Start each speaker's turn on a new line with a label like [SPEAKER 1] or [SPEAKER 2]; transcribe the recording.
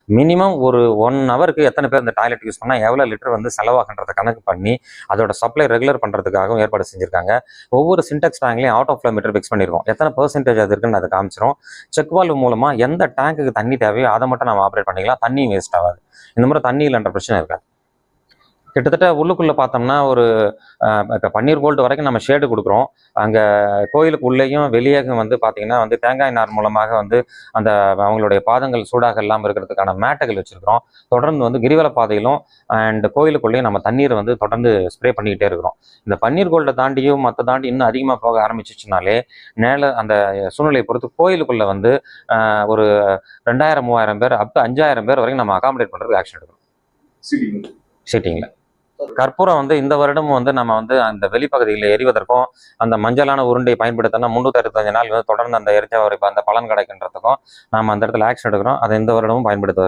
[SPEAKER 1] Minimum ஒரு 1 ஹவருக்கு எத்தனை பேர் இந்த டாய்லெட் யூஸ் பண்ணால் எவ்வளோ லிட்டர் வந்து செலவாகுன்றதை கணக்கு பண்ணி அதோட சப்ளை ரெகுலர் பண்ணுறதுக்காகவும் ஏற்பாடு செஞ்சுருக்காங்க. ஒவ்வொரு சின்டெக்ஸ் டேங்க்லையும் out of flow meter fix பண்ணியிருக்கோம். எத்தனை பெர்சென்டேஜ் அது இருக்குன்னு அதை காமிச்சிரும். செக் வால்வ் மூலமாக எந்த டேங்க்குக்கு தண்ணி தேவையோ அதை மட்டும் நம்ம ஆப்ரேட் பண்ணிக்கலாம். தண்ணி வேஸ்ட் ஆகாது. இந்த முறை தண்ணி இல்லைன்ற பிரச்சனை இருக்காது. கிட்டத்தட்ட உள்ளுக்குள்ளே பார்த்தோம்னா ஒரு இப்போ பன்னீர் கோல்டு வரைக்கும் நம்ம ஷேடு கொடுக்குறோம். அங்கே கோயிலுக்கு உள்ளேயும் வெளியேயும் வந்து பார்த்தீங்கன்னா வந்து தேங்காய் நார் மூலமாக வந்து அந்த அவங்களுடைய பாதங்கள் சூடாக இல்லாமல் இருக்கிறதுக்கான மேட்டுகள் வச்சுருக்கிறோம். தொடர்ந்து வந்து கிரிவல பாதையிலும் அண்ட் கோயிலுக்குள்ளேயும் நம்ம தண்ணீரை வந்து தொடர்ந்து ஸ்ப்ரே பண்ணிக்கிட்டே இருக்கிறோம். இந்த பன்னீர் கோல்டை தாண்டியும் மற்ற தாண்டி இன்னும் அதிகமாக போக ஆரம்பிச்சிச்சுனாலே மேலே அந்த சூழ்நிலையை பொறுத்து கோயிலுக்குள்ளே வந்து ஒரு 2000 3000 பேர் அப் டு 5000 பேர் வரைக்கும் நம்ம அகாமடேட் பண்ணுறதுக்கு ஆக்ஷன் எடுக்கணும். சீட்டிங்கில் கற்பூரம் வந்து இந்த வருடமும் வந்து நம்ம வந்து அந்த வெளிப்பகுதியில் எரிவதற்கும் அந்த மஞ்சளான உருண்டை பயன்படுத்தினா 365 நாள் வந்து தொடர்ந்து அந்த எரிச்சா அந்த பலன் கிடைக்கின்றதுக்கும் நம்ம அந்த இடத்துல ஆக்ஷன் எடுக்கிறோம். அதை இந்த வருடமும் பயன்படுத்துவது